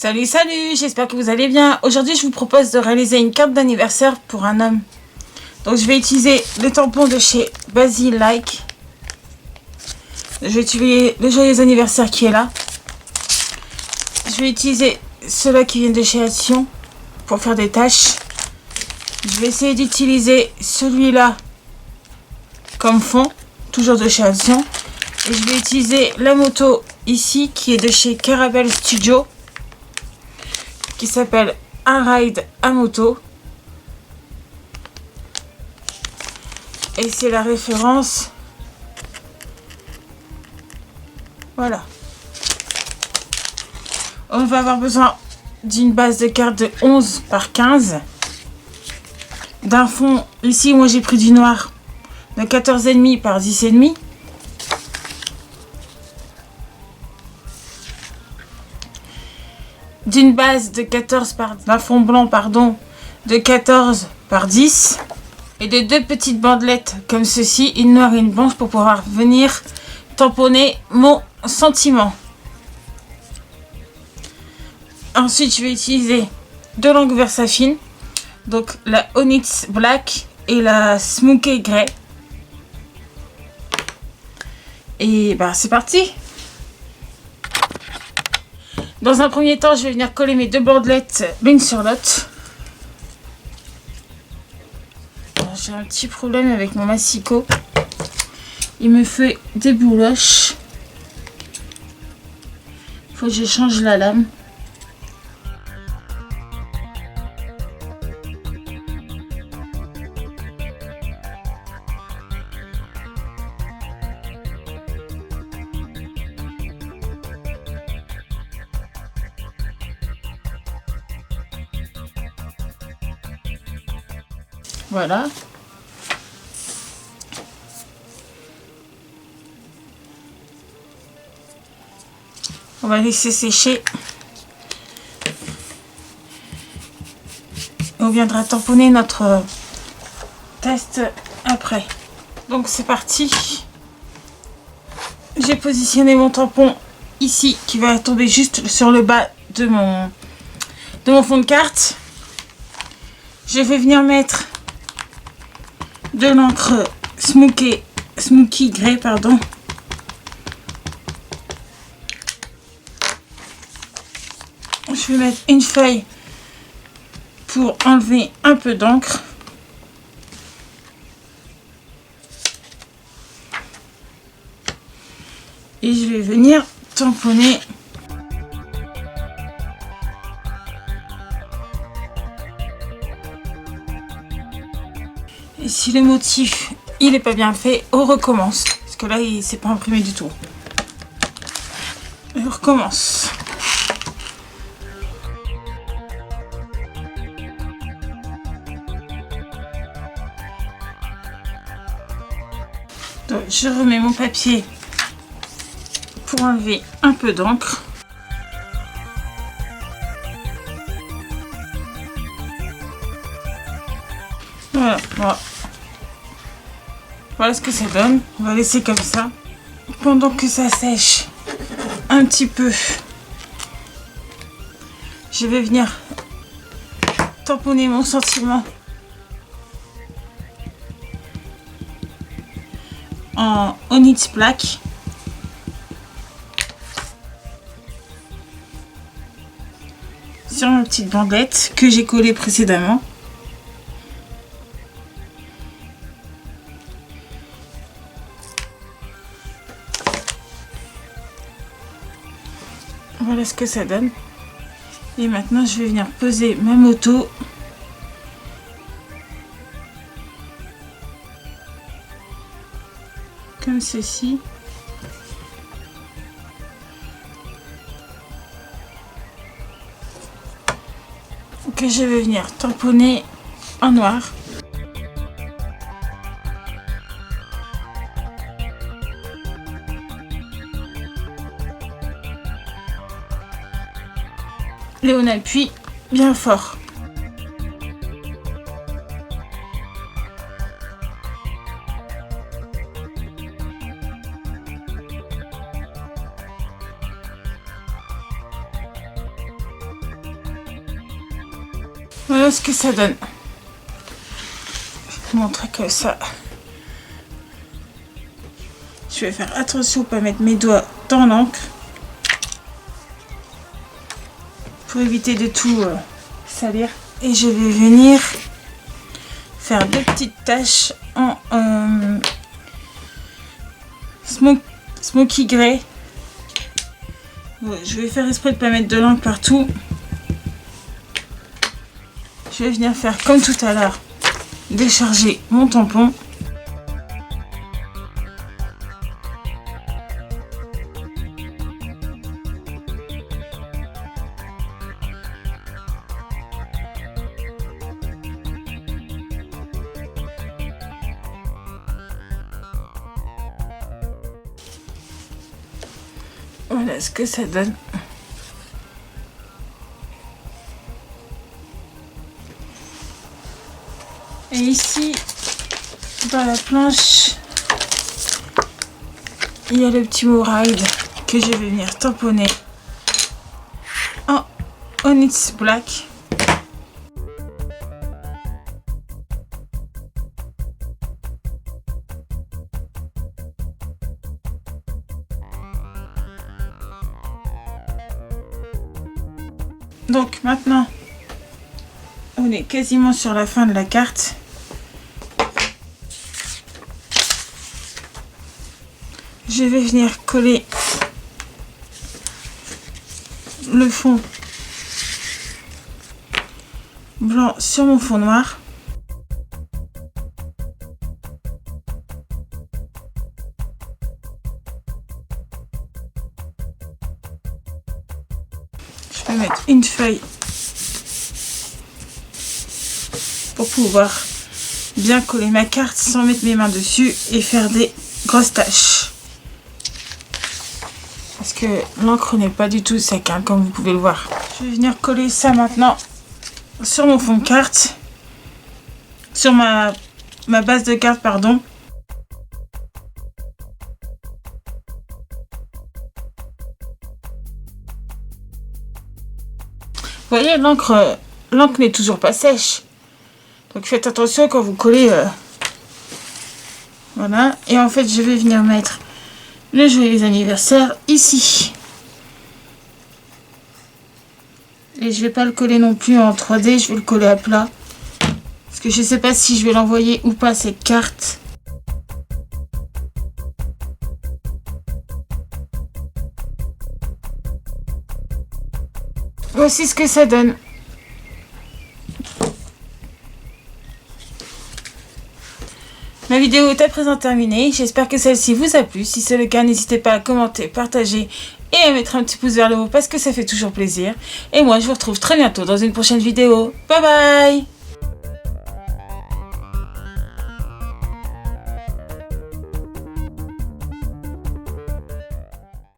Salut, salut, j'espère que vous allez bien. Aujourd'hui, je vous propose de réaliser une carte d'anniversaire pour un homme. Donc, je vais utiliser le tampon de chez Basil Like. Je vais utiliser le joyeux anniversaire qui est là. Je vais utiliser ceux-là qui viennent de chez Action pour faire des tâches. Je vais essayer d'utiliser celui-là comme fond, toujours de chez Action. Et je vais utiliser la moto ici qui est de chez Caravelle Studio, qui s'appelle Un Ride à moto. Et c'est la référence. Voilà. On va avoir besoin d'une base de cartes de 11 par 15. D'un fond, ici moi j'ai pris du noir de 14,5 par 10,5. D'une base de 14 par... d'un fond blanc, pardon, de 14 par 10. Et de deux petites bandelettes comme ceci, une noire et une blanche, pour pouvoir venir tamponner mon sentiment. Ensuite, je vais utiliser deux langues Versafine. Donc la Onyx Black et la Smokey Grey. Et bah c'est parti. Dans un premier temps, je vais venir coller mes deux bandelettes l'une sur l'autre. J'ai un petit problème avec mon massicot. Il me fait des bouloches. Il faut que je change la lame. Voilà. On va laisser sécher. Et on viendra tamponner notre test après. Donc c'est parti. J'ai positionné mon tampon ici qui va tomber juste sur le bas de mon fond de carte. Je vais venir mettre de l'encre Smokey Grey, pardon. Je vais mettre une feuille pour enlever un peu d'encre. Et je vais venir tamponner . Et si le motif il est pas bien fait, on recommence. Parce que là, il s'est pas imprimé du tout. Et on recommence. Donc, je remets mon papier pour enlever un peu d'encre. Voilà, voilà. Voilà ce que ça donne. On va laisser comme ça pendant que ça sèche un petit peu. Je vais venir tamponner mon sentiment en Onyx Black. Sur ma petite bandelette que j'ai collée précédemment. Voilà ce que ça donne. Et maintenant, je vais venir poser ma moto. Comme ceci. Que je vais venir tamponner en noir. Et on appuie bien fort. Voilà ce que ça donne. Je vais vous montrer que ça. Je vais faire attention à ne pas mettre mes doigts dans l'encre pour éviter de tout salir. Et je vais venir faire deux petites taches en smoky grey. Je vais faire exprès de ne pas mettre de l'encre partout. Je vais venir faire comme tout à l'heure, décharger mon tampon. Voilà ce que ça donne. Et ici, dans la planche, il y a le petit mot Ride que je vais venir tamponner en Onyx Black. Donc maintenant, on est quasiment sur la fin de la carte. Je vais venir coller le fond blanc sur mon fond noir. Je vais mettre une feuille pour pouvoir bien coller ma carte sans mettre mes mains dessus et faire des grosses taches. Parce que l'encre n'est pas du tout sec, hein, comme vous pouvez le voir. Je vais venir coller ça maintenant sur mon fond de carte. Sur ma base de carte, pardon. Vous voyez, l'encre n'est toujours pas sèche. Donc faites attention quand vous collez. Voilà. Et en fait, je vais venir mettre le joyeux anniversaire ici. Et je vais pas le coller non plus en 3D, je vais le coller à plat. Parce que je sais pas si je vais l'envoyer ou pas cette carte. Voici ce que ça donne. Ma vidéo est à présent terminée. J'espère que celle-ci vous a plu. Si c'est le cas, n'hésitez pas à commenter, partager et à mettre un petit pouce vers le haut parce que ça fait toujours plaisir. Et moi, je vous retrouve très bientôt dans une prochaine vidéo. Bye bye!